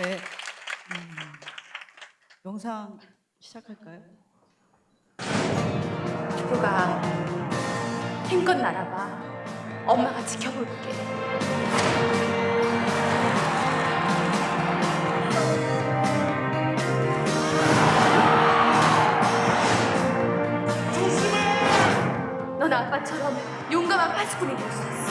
네. 영상 시작할까요? 주부가 힘껏 날아봐. 엄마가 지켜볼게. 조심해! 넌 아빠처럼 용감한 파수꾼이 될 수 있어.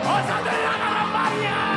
어서 들어가란 말이야!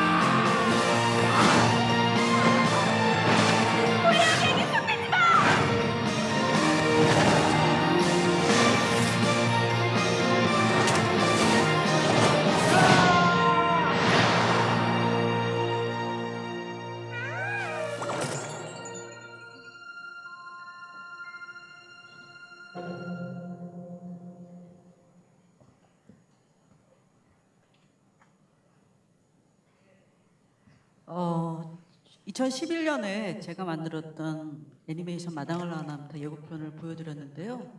어, 2011년에 제가 만들었던 애니메이션 마당을 나남다 예고편을 보여드렸는데요.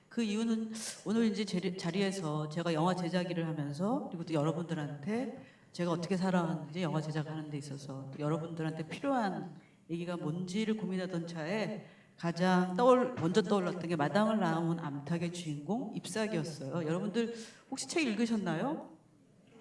그 이유는 오늘 이제 자리에서 제가 영화 제작일을 하면서 그리고 또 여러분들한테 제가 어떻게 살아왔는지 영화 제작하는 데 있어서 또 여러분들한테 필요한 얘기가 뭔지를 고민하던 차에 가장 먼저 떠올랐던 게 마당을 낳은 암탉의 주인공 잎사귀였어요. 여러분들 혹시 책 읽으셨나요?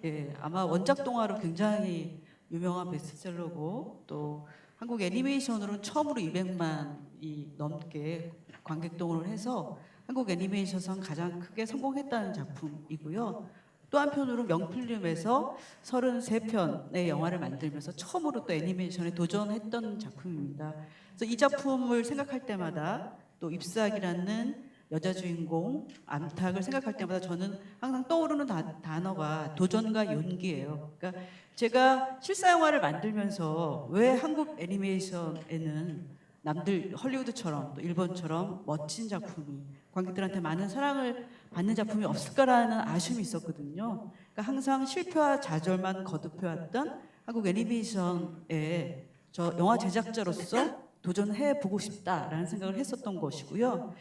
예, 아마 원작 동화로 굉장히 유명한 베스트셀러고 또 한국 애니메이션으로는 처음으로 200만이 넘게 관객 동원을 해서 한국 애니메이션상 가장 크게 성공했다는 작품이고요. 또 한편으로 명필름에서 33편의 영화를 만들면서 처음으로 또 애니메이션에 도전했던 작품입니다. 그래서 이 작품을 생각할 때마다 또 잎사귀라는 여자 주인공 암탉을 생각할 때마다 저는 항상 떠오르는 단어가 도전과 용기예요. 그러니까 제가 실사 영화를 만들면서 왜 한국 애니메이션에는 남들 헐리우드처럼 또 일본처럼 멋진 작품이 관객들한테 많은 사랑을 받는 작품이 없을까라는 아쉬움이 있었거든요. 그러니까 항상 실패와 좌절만 거듭해왔던 한국 애니메이션에 저 영화 제작자로서 도전해 보고 싶다라는 생각을 했었던 것이고요.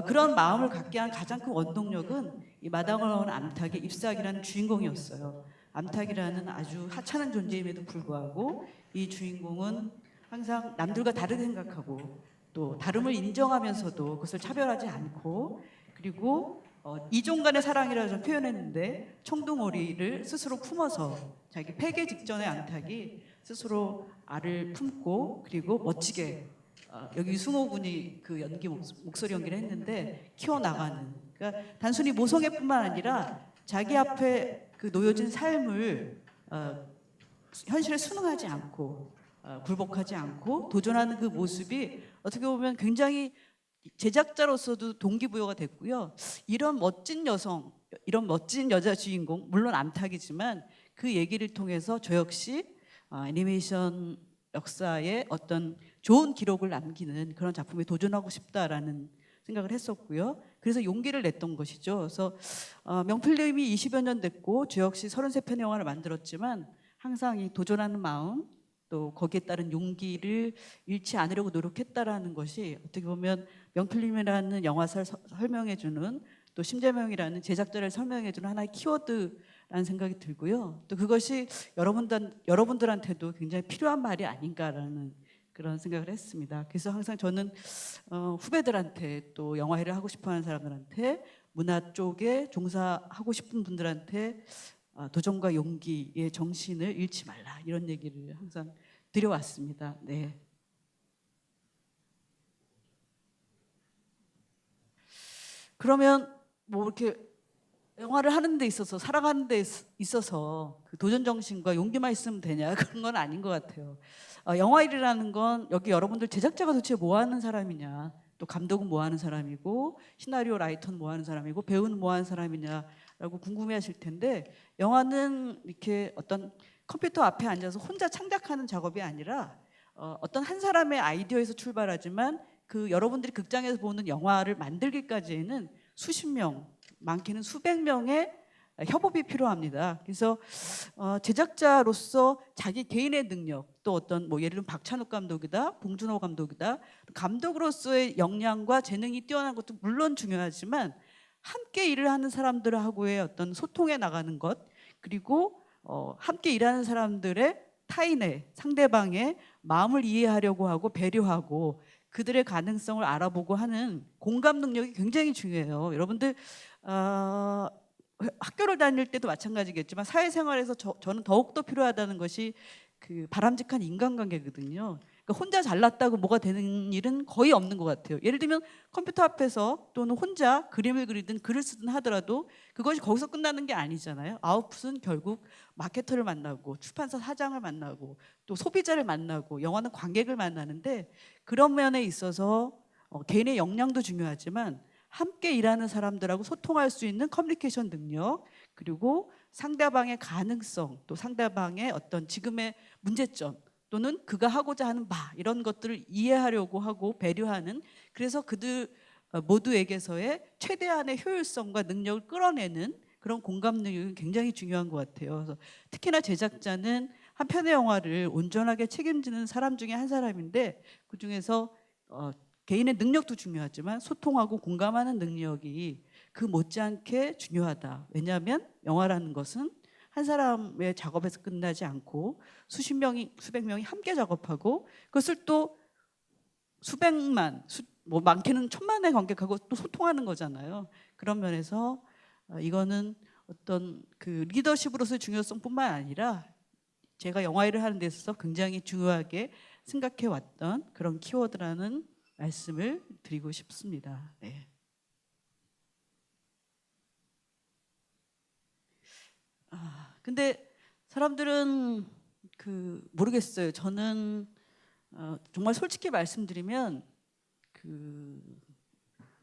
그런 마음을 갖게 한 가장 큰 원동력은 이 마당을 낳은 암탉의 잎사귀라는 주인공이었어요. 암탉이라는 아주 하찮은 존재임에도 불구하고 이 주인공은 항상 남들과 다르게 생각하고 또 다름을 인정하면서도 그것을 차별하지 않고 그리고 이종 간의 사랑이라고 좀 표현했는데 청둥오리를 스스로 품어서 자기 폐계 직전의 암탉이 스스로 알을 품고 그리고 멋지게 여기 유승호 군이 그 목소리 연기를 했는데 키워나가는 그러니까 단순히 모성애뿐만 아니라 자기 앞에 그 놓여진 삶을 현실에 순응하지 않고 굴복하지 않고 도전하는 그 모습이 어떻게 보면 굉장히 제작자로서도 동기부여가 됐고요. 이런 멋진 여성, 이런 멋진 여자 주인공 물론 암탉이지만 그 얘기를 통해서 저 역시 애니메이션 역사에 어떤 좋은 기록을 남기는 그런 작품에 도전하고 싶다라는 생각을 했었고요. 그래서 용기를 냈던 것이죠. 그래서 명필님이 20여 년 됐고 저 역시 33편의 영화를 만들었지만 항상 이 도전하는 마음 또 거기에 따른 용기를 잃지 않으려고 노력했다라는 것이 어떻게 보면 명필님이라는 영화사를 설명해주는 또 심재명이라는 제작자를 설명해주는 하나의 키워드라는 생각이 들고요. 또 그것이 여러분들한테도 굉장히 필요한 말이 아닌가라는 그런 생각을 했습니다. 그래서 항상 저는 후배들한테 또 영화회를 하고 싶어하는 사람들한테 문화 쪽에 종사하고 싶은 분들한테 도전과 용기의 정신을 잃지 말라 이런 얘기를 항상 드려왔습니다. 네. 그러면 뭐 이렇게 영화를 하는 데 있어서 살아가는 데 있어서 그 도전 정신과 용기만 있으면 되냐 그런 건 아닌 것 같아요. 영화 일이라는 건 여기 여러분들 제작자가 도대체 뭐 하는 사람이냐 또 감독은 뭐 하는 사람이고 시나리오 라이터는 뭐 하는 사람이고 배우는 뭐 하는 사람이냐라고 궁금해하실 텐데 영화는 이렇게 어떤 컴퓨터 앞에 앉아서 혼자 창작하는 작업이 아니라 어떤 한 사람의 아이디어에서 출발하지만 그 여러분들이 극장에서 보는 영화를 만들기까지에는 수십 명, 많게는 수백 명의 협업이 필요합니다. 그래서 제작자로서 자기 개인의 능력 또 어떤 뭐 예를 들면 박찬욱 감독이다, 봉준호 감독이다, 감독으로서의 역량과 재능이 뛰어난 것도 물론 중요하지만 함께 일을 하는 사람들하고의 어떤 소통해 나가는 것 그리고 함께 일하는 사람들의 타인의 상대방의 마음을 이해하려고 하고 배려하고 그들의 가능성을 알아보고 하는 공감 능력이 굉장히 중요해요. 여러분들 학교를 다닐 때도 마찬가지겠지만 사회생활에서 저는 더욱더 필요하다는 것이 그 바람직한 인간관계거든요. 그러니까 혼자 잘났다고 뭐가 되는 일은 거의 없는 것 같아요. 예를 들면 컴퓨터 앞에서 또는 혼자 그림을 그리든 글을 쓰든 하더라도 그것이 거기서 끝나는 게 아니잖아요. 아웃풋은 결국 마케터를 만나고 출판사 사장을 만나고 또 소비자를 만나고 영화는 관객을 만나는데 그런 면에 있어서 개인의 역량도 중요하지만 함께 일하는 사람들하고 소통할 수 있는 커뮤니케이션 능력 그리고 상대방의 가능성 또 상대방의 어떤 지금의 문제점 또는 그가 하고자 하는 바 이런 것들을 이해하려고 하고 배려하는 그래서 그들 모두에게서의 최대한의 효율성과 능력을 끌어내는 그런 공감 능력이 굉장히 중요한 것 같아요. 그래서 특히나 제작자는 한 편의 영화를 온전하게 책임지는 사람 중에 한 사람인데 그 중에서 개인의 능력도 중요하지만 소통하고 공감하는 능력이 그 못지않게 중요하다. 왜냐하면 영화라는 것은 한 사람의 작업에서 끝나지 않고 수십 명이 수백 명이 함께 작업하고 그것을 또 수백만 뭐 많게는 천만의 관객하고 또 소통하는 거잖아요. 그런 면에서 이거는 어떤 그 리더십으로서의 중요성뿐만 아니라 제가 영화 일을 하는 데 있어서 굉장히 중요하게 생각해 왔던 그런 키워드라는 말씀을 드리고 싶습니다. 네. 근데 사람들은 그 모르겠어요. 저는 정말 솔직히 말씀드리면 그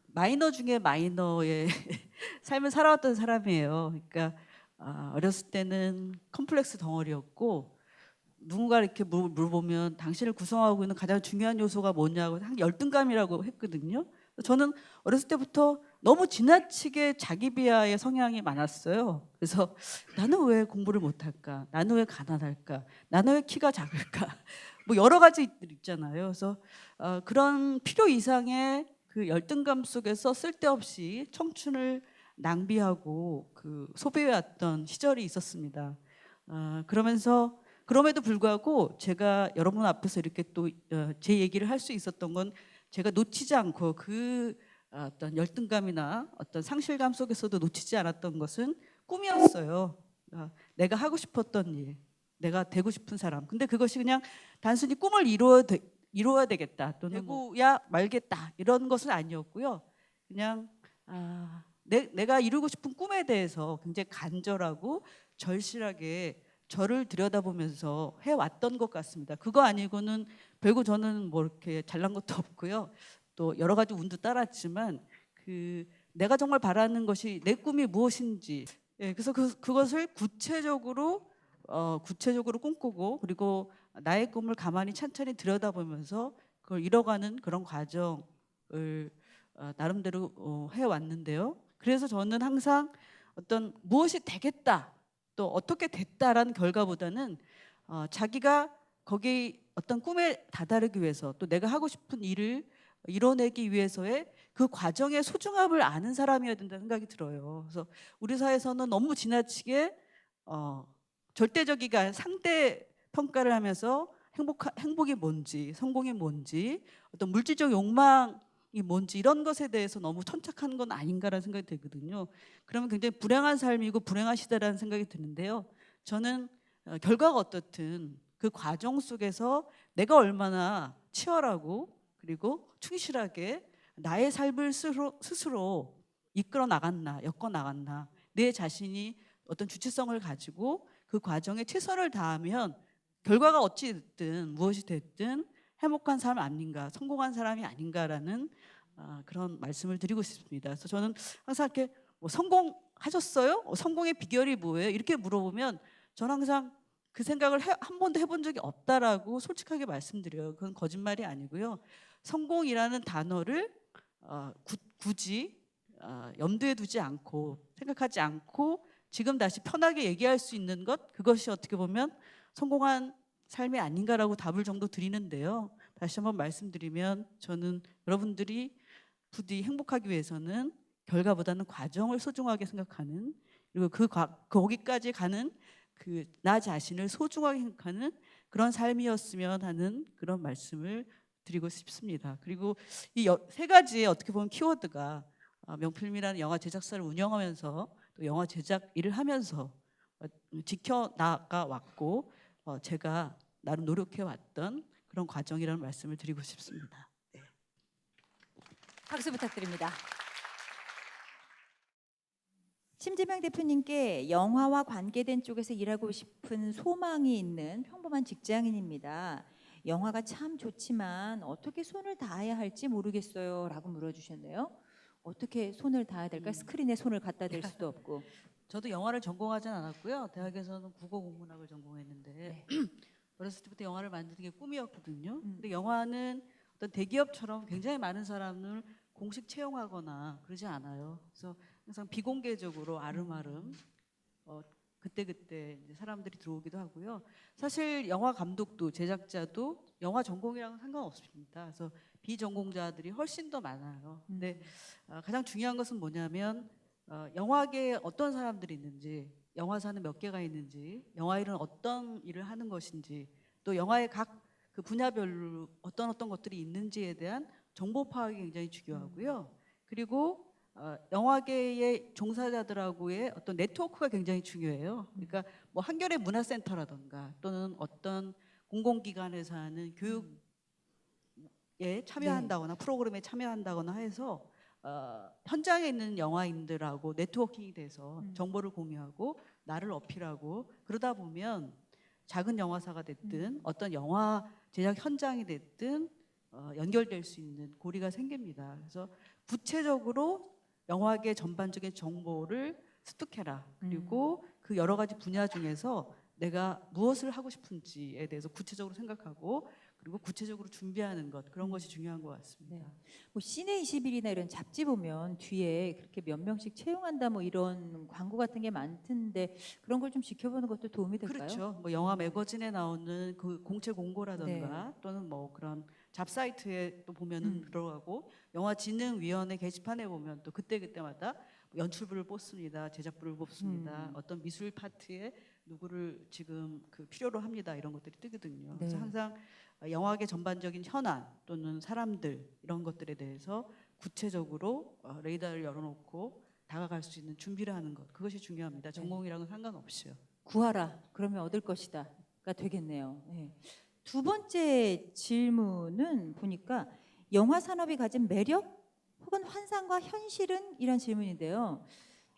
마이너 중에 마이너의 삶을 살아왔던 사람이에요. 그러니까 어렸을 때는 컴플렉스 덩어리였고 누군가 이렇게 물어보면 당신을 구성하고 있는 가장 중요한 요소가 뭐냐고 한 열등감이라고 했거든요. 저는 어렸을 때부터 너무 지나치게 자기 비하의 성향이 많았어요. 그래서 나는 왜 공부를 못할까? 나는 왜 가난할까? 나는 왜 키가 작을까? 뭐 여러 가지들 있잖아요. 그래서 그런 필요 이상의 그 열등감 속에서 쓸데없이 청춘을 낭비하고 그 소비해왔던 시절이 있었습니다. 그러면서 그럼에도 불구하고 제가 여러분 앞에서 이렇게 또 제 얘기를 할 수 있었던 건 제가 놓치지 않고 그 어떤 열등감이나 어떤 상실감 속에서도 놓치지 않았던 것은 꿈이었어요. 내가 하고 싶었던 일, 내가 되고 싶은 사람. 근데 그것이 그냥 단순히 꿈을 이루어야 되겠다 또는 되고야 말겠다 이런 것은 아니었고요. 그냥 내가 이루고 싶은 꿈에 대해서 굉장히 간절하고 절실하게 저를 들여다보면서 해왔던 것 같습니다. 그거 아니고는 별거 저는 뭐 이렇게 잘난 것도 없고요. 또 여러 가지 운도 따랐지만 그 내가 정말 바라는 것이 내 꿈이 무엇인지 그래서 그것을 구체적으로 꿈꾸고 그리고 나의 꿈을 가만히 찬찬히 들여다보면서 그걸 이뤄가는 그런 과정을 나름대로 해왔는데요. 그래서 저는 항상 어떤 무엇이 되겠다 또 어떻게 됐다라는 결과보다는 자기가 거기 어떤 꿈에 다다르기 위해서 또 내가 하고 싶은 일을 이뤄내기 위해서의 그 과정의 소중함을 아는 사람이어야 된다는 생각이 들어요. 그래서 우리 사회에서는 너무 지나치게 절대적이가 상대 평가를 하면서 행복이 뭔지 성공이 뭔지 어떤 물질적 욕망이 뭔지 이런 것에 대해서 너무 천착하는 건 아닌가라는 생각이 들거든요. 그러면 굉장히 불행한 삶이고 불행한 시대라는 생각이 드는데요. 저는 결과가 어떻든 그 과정 속에서 내가 얼마나 치열하고 그리고 충실하게 나의 삶을 스스로 이끌어 나갔나 엮어 나갔나 내 자신이 어떤 주체성을 가지고 그 과정에 최선을 다하면 결과가 어찌 됐든 무엇이 됐든 행복한 사람 아닌가 성공한 사람이 아닌가라는 그런 말씀을 드리고 싶습니다. 그래서 저는 항상 이렇게 뭐 성공하셨어요? 성공의 비결이 뭐예요? 이렇게 물어보면 저는 항상 그 생각을 한 번도 해본 적이 없다라고 솔직하게 말씀드려요. 그건 거짓말이 아니고요. 성공이라는 단어를 굳이 염두에 두지 않고 생각하지 않고 지금 다시 편하게 얘기할 수 있는 것 그것이 어떻게 보면 성공한 삶이 아닌가라고 답을 정도 드리는데요. 다시 한번 말씀드리면 저는 여러분들이 부디 행복하기 위해서는 결과보다는 과정을 소중하게 생각하는 그리고 거기까지 가는 그 나 자신을 소중하게 생각하는 그런 삶이었으면 하는 그런 말씀을 드리고 싶습니다. 그리고 이 세 가지의 어떻게 보면 키워드가 명필님이라는 영화 제작사를 운영하면서 또 영화 제작 일을 하면서 지켜나가 왔고 제가 나름 노력해 왔던 그런 과정이라는 말씀을 드리고 싶습니다. 네. 박수 부탁드립니다. 심재명 대표님께 영화와 관계된 쪽에서 일하고 싶은 소망이 있는 평범한 직장인입니다. 영화가 참 좋지만 어떻게 손을 닿아야 할지 모르겠어요 라고 물어주셨네요. 어떻게 손을 닿아야 될까? 스크린에 손을 갖다 댈 수도 없고. 저도 영화를 전공하진 않았고요. 대학에서는 국어공문학을 전공했는데 네. 어렸을 때부터 영화를 만드는 게 꿈이었거든요. 근데 영화는 어떤 대기업처럼 굉장히 많은 사람을 공식 채용하거나 그러지 않아요. 그래서 항상 비공개적으로 아름아름 그때그때 이제 사람들이 들어오기도 하고요. 사실 영화 감독도 제작자도 영화 전공이랑은 상관없습니다. 그래서 비전공자들이 훨씬 더 많아요. 근데 가장 중요한 것은 뭐냐면 영화계에 어떤 사람들이 있는지, 영화사는 몇 개가 있는지, 영화일은 어떤 일을 하는 것인지, 또 영화의 각 그 분야별로 어떤 것들이 있는지에 대한 정보 파악이 굉장히 중요하고요. 그리고 영화계의 종사자들하고의 어떤 네트워크가 굉장히 중요해요. 그러니까 뭐 한겨레 문화센터라든가 또는 어떤 공공기관에서 하는 교육에 참여한다거나 프로그램에 참여한다거나 해서 현장에 있는 영화인들하고 네트워킹이 돼서 정보를 공유하고 나를 어필하고 그러다 보면 작은 영화사가 됐든 어떤 영화 제작 현장이 됐든 연결될 수 있는 고리가 생깁니다. 그래서 구체적으로 영화계 전반적인 정보를 습득해라. 그리고 그 여러 가지 분야 중에서 내가 무엇을 하고 싶은지에 대해서 구체적으로 생각하고 그리고 구체적으로 준비하는 것 그런 것이 중요한 것 같습니다. 네. 뭐 시내 21이나 이런 잡지 보면 뒤에 그렇게 몇 명씩 채용한다 뭐 이런 광고 같은 게 많던데 그런 걸 좀 지켜보는 것도 도움이 될까요? 그렇죠. 뭐 영화 매거진에 나오는 그 공채 공고라든가 네. 또는 뭐 그런 잡사이트에 또 보면은 들어가고 영화진흥위원회 게시판에 보면 또 그때마다 연출부를 뽑습니다. 제작부를 뽑습니다. 어떤 미술 파트에 누구를 지금 그 필요로 합니다. 이런 것들이 뜨거든요. 그래서 네. 항상 영화계 전반적인 현안 또는 사람들 이런 것들에 대해서 구체적으로 레이더를 열어놓고 다가갈 수 있는 준비를 하는 것 그것이 중요합니다. 전공이랑은 상관없이요. 구하라. 그러면 얻을 것이다가 되겠네요. 네. 두 번째 질문은 보니까 영화 산업이 가진 매력 혹은 환상과 현실은 이런 질문인데요.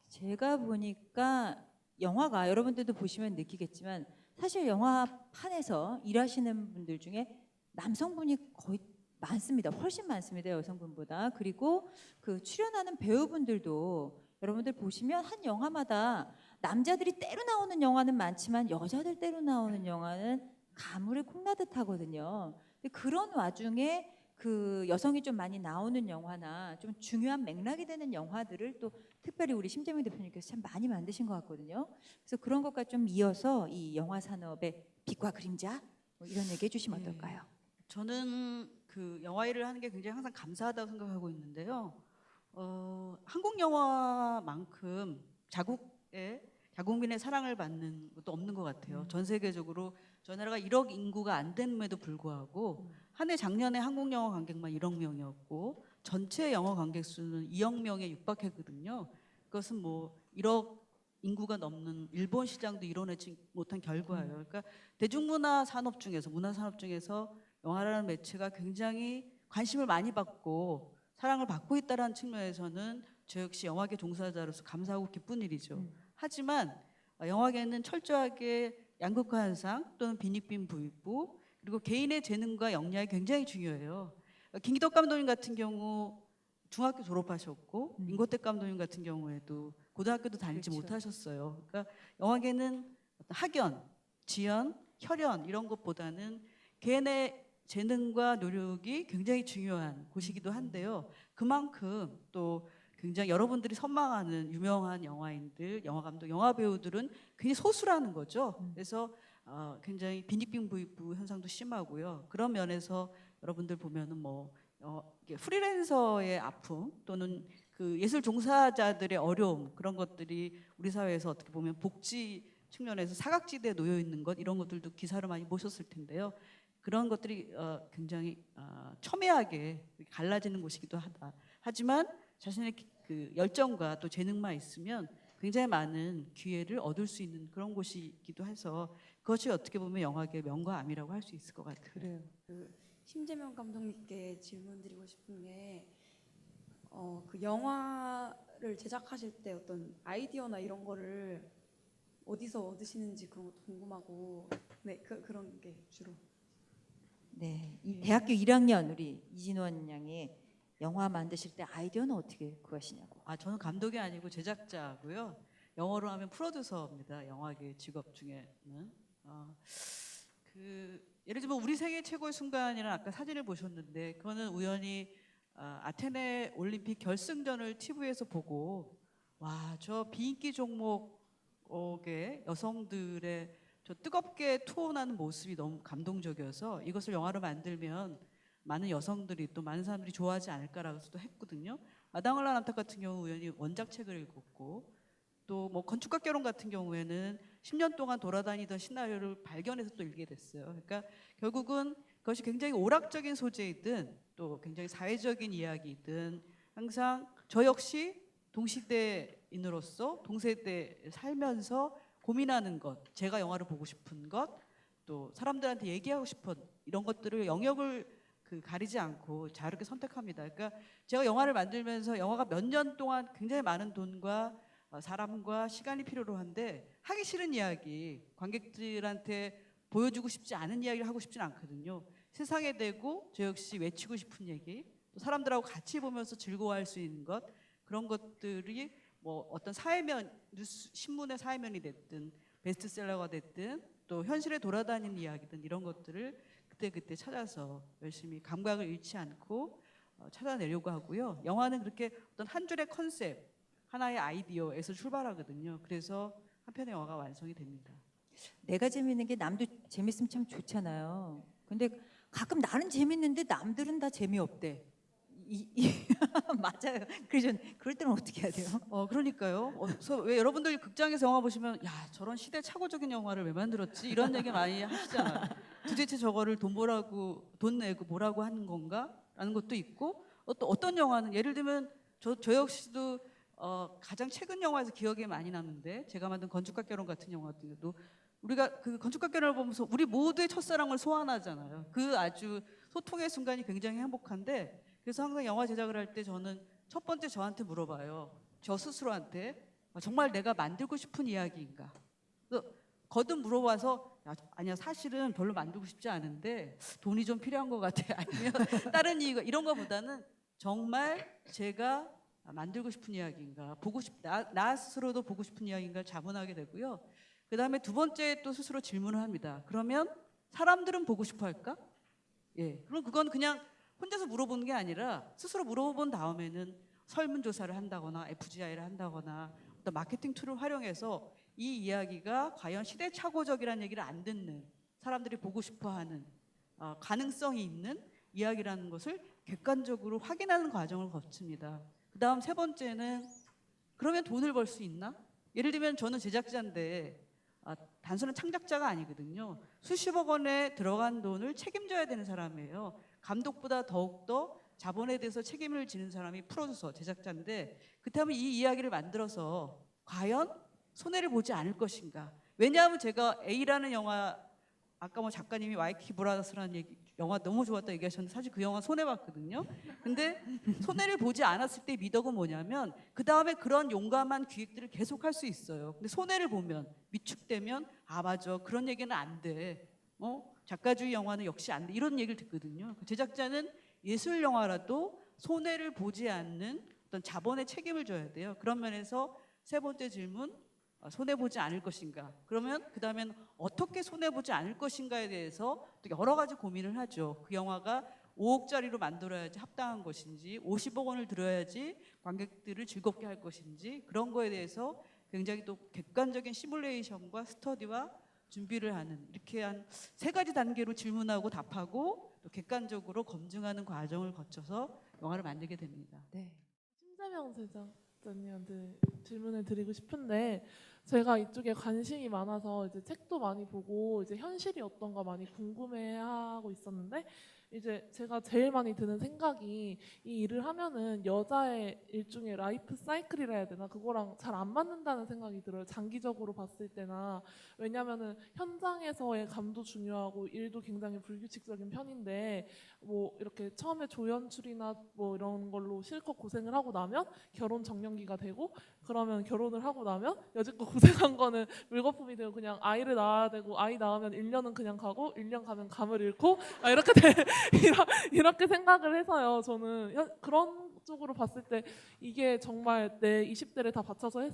제가 보니까 영화가 여러분들도 보시면 느끼겠지만 사실 영화판에서 일하시는 분들 중에 남성분이 거의 많습니다. 훨씬 많습니다. 여성분보다. 그리고 그 출연하는 배우분들도 여러분들 보시면 한 영화마다 남자들이 때로 나오는 영화는 많지만 여자들 때로 나오는 영화는 가물에 콩나듯 하거든요. 근데 그런 와중에 그 여성이 좀 많이 나오는 영화나 좀 중요한 맥락이 되는 영화들을 또 특별히 우리 심재명 대표님께서 참 많이 만드신 것 같거든요. 그래서 그런 것과 좀 이어서 이 영화 산업의 빛과 그림자 뭐 이런 얘기 해주시면 어떨까요? 저는 그 영화 일을 하는 게 굉장히 항상 감사하다고 생각하고 있는데요. 한국 영화만큼 자국민의 사랑을 받는 것도 없는 것 같아요. 전 세계적으로 저희 나라가 1억 인구가 안 됨에도 불구하고 한 해 작년에 한국 영화 관객만 1억 명이었고 전체 영화 관객 수는 2억 명에 육박했거든요. 그것은 뭐 1억 인구가 넘는 일본 시장도 이뤄내지 못한 결과예요. 그러니까 대중문화 산업 중에서 문화 산업 중에서 영화라는 매체가 굉장히 관심을 많이 받고 사랑을 받고 있다는 측면에서는 저 역시 영화계 종사자로서 감사하고 기쁜 일이죠. 하지만 영화계는 철저하게 양극화 현상 또는 빈익빈 부익부 그리고 개인의 재능과 역량이 굉장히 중요해요. 김기덕 감독님 같은 경우 중학교 졸업하셨고 임고택 감독님 같은 경우에도 고등학교도 다니지 그렇죠. 못하셨어요. 그러니까 영화계는 학연, 지연, 혈연 이런 것보다는 개인의 재능과 노력이 굉장히 중요한 곳이기도 한데요. 그만큼 또 굉장히 여러분들이 선망하는 유명한 영화인들, 영화 감독, 영화 배우들은 굉장히 소수라는 거죠. 그래서 굉장히 빈익빈부익부 현상도 심하고요. 그런 면에서 여러분들 보면은 뭐 이게 프리랜서의 아픔 또는 그 예술 종사자들의 어려움 그런 것들이 우리 사회에서 어떻게 보면 복지 측면에서 사각지대에 놓여 있는 것 이런 것들도 기사로 많이 보셨을 텐데요. 그런 것들이 굉장히 첨예하게 갈라지는 곳이기도 하다. 하지만 자신의 그 열정과 또 재능만 있으면 굉장히 많은 기회를 얻을 수 있는 그런 곳이기도 해서 그것이 어떻게 보면 영화계의 명과 암이라고 할 수 있을 것 같아요. 그래요. 심재명 감독님께 질문 드리고 싶은 게 그 영화를 제작하실 때 어떤 아이디어나 이런 거를 어디서 얻으시는지 그런 것도 궁금하고 네 그런 게 주로 네, 이 대학교 1학년 우리 이진원 양이 영화 만드실 때 아이디어는 어떻게 구하시냐고. 저는 감독이 아니고 제작자고요. 영어로 하면 프로듀서입니다. 영화계 직업 중에는. 예를 들면 우리 생애 최고의 순간이라는 아까 사진을 보셨는데 그거는 우연히 아테네 올림픽 결승전을 TV에서 보고 와, 저 비인기 종목의 여성들의 저 뜨겁게 투혼하는 모습이 너무 감동적이어서 이것을 영화로 만들면 많은 여성들이 또 많은 사람들이 좋아하지 않을까라고 또 했거든요. 마당을라 남탁 같은 경우 우연히 원작책을 읽었고 또 뭐 건축가 결혼 같은 경우에는 10년 동안 돌아다니던 시나리오를 발견해서 또 읽게 됐어요. 그러니까 결국은 그것이 굉장히 오락적인 소재이든 또 굉장히 사회적인 이야기이든 항상 저 역시 동시대인으로서 동세대에 살면서 고민하는 것, 제가 영화를 보고 싶은 것, 또 사람들한테 얘기하고 싶은 이런 것들을 영역을 가리지 않고 자유롭게 선택합니다. 그러니까 제가 영화를 만들면서 영화가 몇 년 동안 굉장히 많은 돈과 사람과 시간이 필요로 한데 하기 싫은 이야기, 관객들한테 보여주고 싶지 않은 이야기를 하고 싶지는 않거든요. 세상에 대고 저 역시 외치고 싶은 얘기, 또 사람들하고 같이 보면서 즐거워할 수 있는 것 그런 것들이 뭐 어떤 사회면 뉴스 신문의 사회면이 됐든 베스트셀러가 됐든 또 현실에 돌아다니는 이야기든 이런 것들을 그때 찾아서 열심히 감각을 잃지 않고 찾아내려고 하고요. 영화는 그렇게 어떤 한 줄의 컨셉, 하나의 아이디어에서 출발하거든요. 그래서 한 편의 영화가 완성이 됩니다. 내가 재밌는 게 남도 재밌으면 참 좋잖아요. 근데 가끔 나는 재밌는데 남들은 다 재미없대. 맞아요. 그래서 그럴 때는 어떻게 해야 돼요? 그러니까요. 그래서 왜 여러분들 극장에서 영화 보시면 야 저런 시대착오적인 영화를 왜 만들었지 이런 얘기 많이 하시잖아요. 도대체 저거를 돈 내고 뭐라고 하는 건가라는 것도 있고 또 어떤 영화는 예를 들면 저 역시도 가장 최근 영화에서 기억에 많이 남는데 제가 만든 건축가 결혼 같은 영화도 우리가 그 건축가 결혼을 보면서 우리 모두의 첫사랑을 소환하잖아요. 그 아주 소통의 순간이 굉장히 행복한데 그래서 항상 영화 제작을 할 때 저는 첫 번째 저한테 물어봐요. 저 스스로한테 정말 내가 만들고 싶은 이야기인가? 그래서 거듭 물어봐서 아니야 사실은 별로 만들고 싶지 않은데 돈이 좀 필요한 것 같아. 아니면 다른 이유가 이런 거보다는 정말 제가 만들고 싶은 이야기인가 나 스스로도 보고 싶은 이야기인가를 자문하게 되고요. 그 다음에 두 번째 또 스스로 질문을 합니다. 그러면 사람들은 보고 싶어 할까? 예, 그럼 그건 그냥 혼자서 물어보는 게 아니라 스스로 물어본 다음에는 설문조사를 한다거나 FGI를 한다거나 어떤 마케팅 툴을 활용해서 이 이야기가 과연 시대착오적이라는 얘기를 안 듣는 사람들이 보고 싶어하는 가능성이 있는 이야기라는 것을 객관적으로 확인하는 과정을 거칩니다. 그 다음 세 번째는 그러면 돈을 벌 수 있나? 예를 들면 저는 제작자인데 단순한 창작자가 아니거든요. 수십억 원에 들어간 돈을 책임져야 되는 사람이에요. 감독보다 더욱더 자본에 대해서 책임을 지는 사람이 프로듀서, 제작자인데 그렇다면 이 이야기를 만들어서 과연 손해를 보지 않을 것인가? 왜냐하면 제가 A라는 영화 아까 뭐 작가님이 와이키키 브라더스라는 영화 너무 좋았다 얘기하셨는데 사실 그 영화 손해봤거든요. 근데 손해를 보지 않았을 때 미덕은 뭐냐면 그 다음에 그런 용감한 기획들을 계속할 수 있어요. 근데 손해를 보면 위축되면 맞아 그런 얘기는 안 돼. 작가주의 영화는 역시 안 돼. 이런 얘기를 듣거든요. 제작자는 예술 영화라도 손해를 보지 않는 어떤 자본의 책임을 져야 돼요. 그런 면에서 세 번째 질문 손해보지 않을 것인가? 그러면 그 다음엔 어떻게 손해보지 않을 것인가에 대해서 또 여러 가지 고민을 하죠. 그 영화가 5억짜리로 만들어야지 합당한 것인지 50억 원을 들어야지 관객들을 즐겁게 할 것인지 그런 거에 대해서 굉장히 또 객관적인 시뮬레이션과 스터디와 준비를 하는 이렇게 한 세 가지 단계로 질문하고 답하고 또 객관적으로 검증하는 과정을 거쳐서 영화를 만들게 됩니다. 네. 손재명 제작자님한테 질문을 드리고 싶은데, 제가 이쪽에 관심이 많아서 이제 책도 많이 보고 이제 현실이 어떤가 많이 궁금해하고 있었는데, 이제 제가 제일 많이 드는 생각이 이 일을 하면은 여자의 일종의 라이프 사이클이라 해야 되나, 그거랑 잘 안 맞는다는 생각이 들어요. 장기적으로 봤을 때나. 왜냐면은 현장에서의 감도 중요하고 일도 굉장히 불규칙적인 편인데, 뭐 이렇게 처음에 조연출이나 뭐 이런 걸로 실컷 고생을 하고 나면 결혼 정년기가 되고, 그러면 결혼을 하고 나면 여지껏 고생한 거는 물거품이 되고 그냥 아이를 낳아야 되고, 아이 낳으면 1년은 그냥 가고 1년 가면 감을 잃고, 이렇게 이렇게 생각을 해서요. 저는 그런 쪽으로 봤을 때 이게 정말 내 20대를 다 바쳐서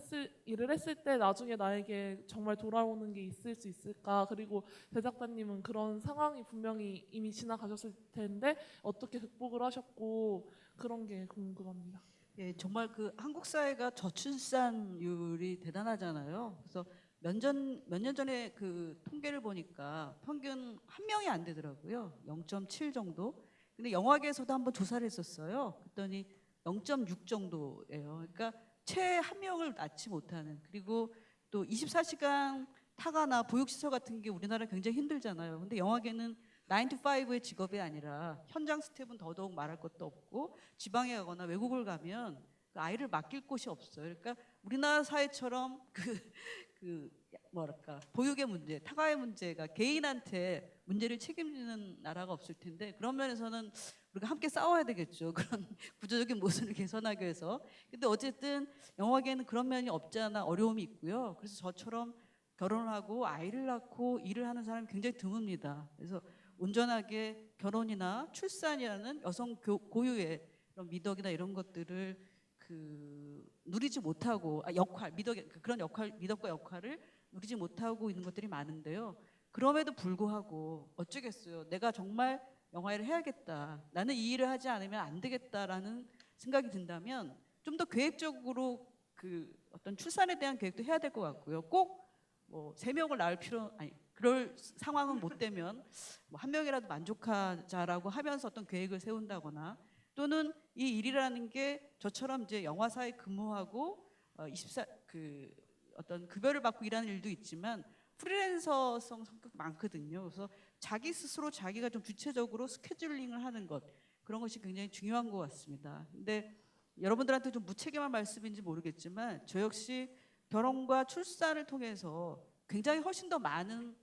일을 했을 때 나중에 나에게 정말 돌아오는 게 있을 수 있을까. 그리고 제작자님은 그런 상황이 분명히 이미 지나가셨을 텐데 어떻게 극복을 하셨고, 그런 게 궁금합니다. 예, 정말 그 한국 사회가 저출산율이 대단하잖아요. 그래서 몇 년 전에 그 통계를 보니까 평균 한 명이 안 되더라고요. 0.7 정도. 근데 영화계에서도 한번 조사를 했었어요. 그랬더니 0.6 정도예요. 그러니까 채 한 명을 낳지 못하는. 그리고 또 24시간 타가나 보육시설 같은 게 우리나라 굉장히 힘들잖아요. 근데 영화계는 9 to 5의 직업이 아니라 현장 스텝은 더더욱 말할 것도 없고, 지방에 가거나 외국을 가면 그 아이를 맡길 곳이 없어요. 그러니까 우리나라 사회처럼 그 뭐랄까 보육의 문제, 타가의 문제가 개인한테 문제를 책임지는 나라가 없을 텐데, 그런 면에서는 우리가 함께 싸워야 되겠죠. 그런 구조적인 모순을 개선하기 위해서. 근데 어쨌든 영화계는 그런 면이 없지 않아 어려움이 있고요. 그래서 저처럼 결혼하고 아이를 낳고 일을 하는 사람이 굉장히 드뭅니다. 그래서 온전하게 결혼이나 출산이라는 여성 고유의 그런 미덕이나 이런 것들을 누리지 못하고, 미덕과 역할을 누리지 못하고 있는 것들이 많은데요. 그럼에도 불구하고 어쩌겠어요. 내가 정말 영화 일을 해야겠다, 나는 이 일을 하지 않으면 안 되겠다라는 생각이 든다면 좀 더 계획적으로 어떤 출산에 대한 계획도 해야 될 것 같고요. 꼭 뭐 3명을 낳을 그럴 상황은 못 되면 뭐 1명이라도 만족하자라고 하면서 어떤 계획을 세운다거나, 또는 이 일이라는 게 저처럼 이제 영화사에 근무하고 어떤 급여를 받고 일하는 일도 있지만 프리랜서성 성격도 많거든요. 그래서 자기 스스로 자기가 좀 주체적으로 스케줄링을 하는 것, 그런 것이 굉장히 중요한 것 같습니다. 근데 여러분들한테 좀 무책임한 말씀인지 모르겠지만 저 역시 결혼과 출산을 통해서 굉장히 훨씬 더 많은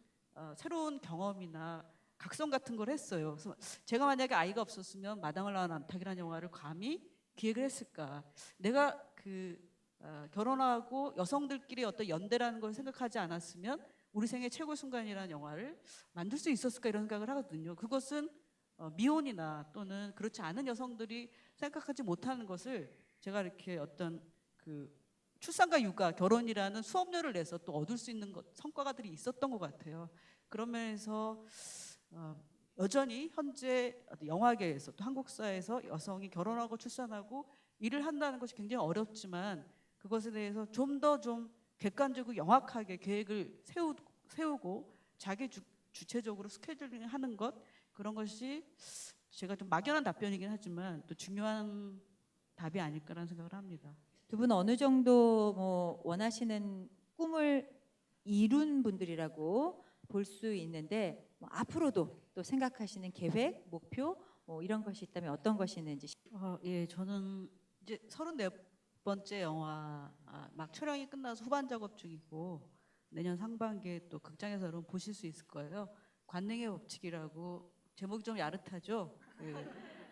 새로운 경험이나 각성 같은 걸 했어요. 그래서 제가 만약에 아이가 없었으면 마당을 낳은 암탉이라는 영화를 감히 기획을 했을까? 내가 결혼하고 여성들끼리 어떤 연대라는 걸 생각하지 않았으면 우리 생애 최고 순간이라는 영화를 만들 수 있었을까, 이런 생각을 하거든요. 그것은 미혼이나 또는 그렇지 않은 여성들이 생각하지 못하는 것을 제가 이렇게 어떤 출산과 육아, 결혼이라는 수업료를 내서 또 얻을 수 있는 성과가들이 있었던 것 같아요. 그런 면에서 여전히 현재 영화계에서 또 한국 사회에서 여성이 결혼하고 출산하고 일을 한다는 것이 굉장히 어렵지만, 그것에 대해서 좀 더 객관적이고 영악하게 계획을 세우고 자기 주체적으로 스케줄링을 하는 것, 그런 것이 제가 좀 막연한 답변이긴 하지만 또 중요한 답이 아닐까라는 생각을 합니다. 두 분 어느 정도 뭐 원하시는 꿈을 이룬 분들이라고 볼 수 있는데, 뭐 앞으로도 또 생각하시는 계획, 목표 뭐 이런 것이 있다면 어떤 것이 있는지. 예, 저는 이제 34번째 영화 막 촬영이 끝나서 후반 작업 중이고, 내년 상반기에 또 극장에서 여러분 보실 수 있을 거예요. 관능의 법칙이라고, 제목이 좀 야릇하죠.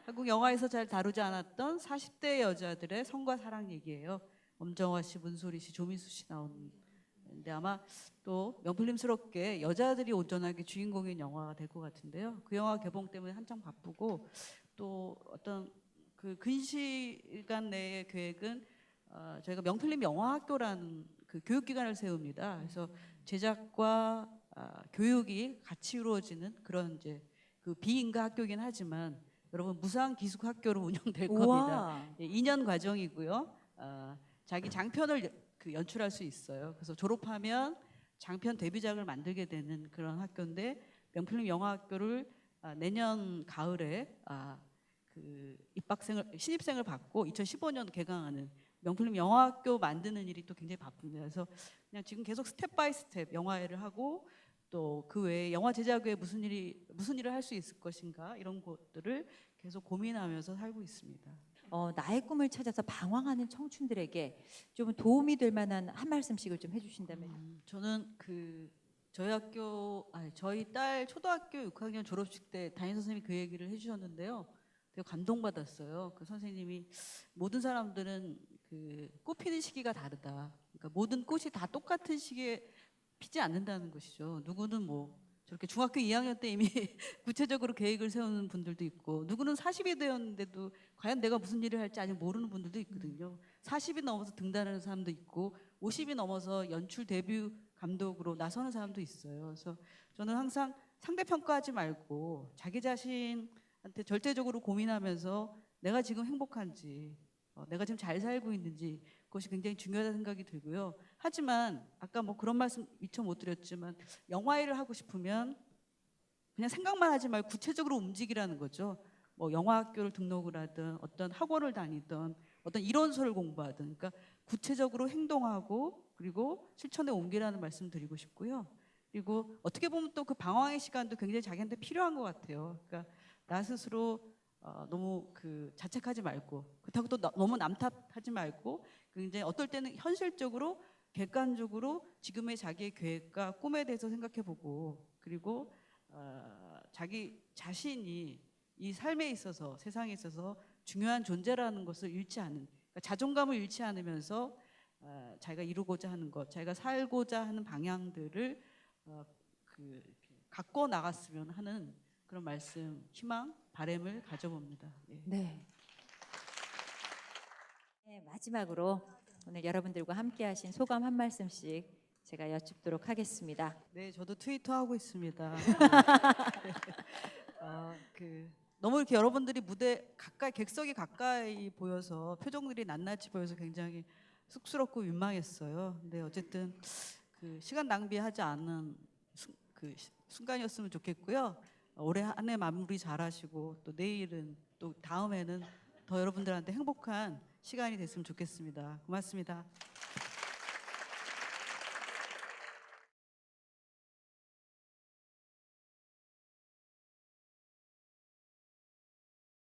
한국 영화에서 잘 다루지 않았던 40대 여자들의 성과 사랑 얘기예요. 엄정화 씨, 문소리 씨, 조민수 씨 나오는. 근데 아마 또 명필림스럽게 여자들이 온전하게 주인공인 영화가 될 것 같은데요. 그 영화 개봉 때문에 한창 바쁘고, 또 어떤 근시간 내의 계획은 저희가 명필림 영화학교라는 교육기관을 세웁니다. 그래서 제작과 교육이 같이 이루어지는 그런 이제 비인가 학교이긴 하지만 여러분 무상 기숙 학교로 운영될 겁니다. 우와. 2년 과정이고요. 자기 장편을 연출할 수 있어요. 그래서 졸업하면 장편 데뷔작을 만들게 되는 그런 학교인데, 명필림 영화학교를 내년 가을에 신입생을 받고 2015년 개강하는 명필름 영화학교 만드는 일이 또 굉장히 바쁩니다. 그래서 그냥 지금 계속 스텝 바이 스텝 영화회를 하고 또 그 외에 영화 제작 외에 무슨 일을 할 수 있을 것인가 이런 것들을 계속 고민하면서 살고 있습니다. 나의 꿈을 찾아서 방황하는 청춘들에게 좀 도움이 될 만한 한 말씀씩을 좀 해주신다면. 저는 저희 딸 초등학교 6학년 졸업식 때 담임 선생님이 그 얘기를 해주셨는데요. 되게 감동받았어요. 그 선생님이 모든 사람들은 그 꽃 피는 시기가 다르다. 그러니까 모든 꽃이 다 똑같은 시기에 피지 않는다는 것이죠. 누구는 뭐 저렇게 중학교 2학년 때 이미 구체적으로 계획을 세우는 분들도 있고, 누구는 40이 되었는데도 과연 내가 무슨 일을 할지 아직 모르는 분들도 있거든요. 40이 넘어서 등단하는 사람도 있고 50이 넘어서 연출 데뷔 감독으로 나서는 사람도 있어요. 그래서 저는 항상 상대평가하지 말고 자기 자신한테 절대적으로 고민하면서 내가 지금 행복한지, 내가 지금 잘 살고 있는지, 그것이 굉장히 중요하다는 생각이 들고요. 하지만 아까 뭐 그런 말씀 미처 못 드렸지만 영화 일을 하고 싶으면 그냥 생각만 하지 말고 구체적으로 움직이라는 거죠. 뭐 영화학교를 등록을 하든 어떤 학원을 다니든 어떤 이론서를 공부하든, 그러니까 구체적으로 행동하고 그리고 실천에 옮기라는 말씀 드리고 싶고요. 그리고 어떻게 보면 또 그 방황의 시간도 굉장히 자기한테 필요한 것 같아요. 그러니까 나 스스로 너무 자책하지 말고, 그렇다고 또 너무 남 탓하지 말고, 굉장히 어떨 때는 현실적으로 객관적으로 지금의 자기의 계획과 꿈에 대해서 생각해보고, 그리고 자기 자신이 이 삶에 있어서, 세상에 있어서 중요한 존재라는 것을 잃지 않는, 그러니까 자존감을 잃지 않으면서 자기가 이루고자 하는 것, 자기가 살고자 하는 방향들을 이렇게 갖고 나갔으면 하는 그런 말씀, 희망, 바람을 가져봅니다. 예. 네. 네, 마지막으로 오늘 여러분들과 함께하신 소감 한 말씀씩 제가 여쭙도록 하겠습니다. 네, 저도 트위터 하고 있습니다. 너무 이렇게 여러분들이 무대 가까이, 객석이 가까이 보여서 표정들이 낱낱이 보여서 굉장히 쑥스럽고 민망했어요. 근데 어쨌든 시간 낭비하지 않은 순간이었으면 좋겠고요. 올해 한 해 마무리 잘하시고 또 내일은 또 다음에는 더 여러분들한테 행복한 시간이 됐으면 좋겠습니다. 고맙습니다.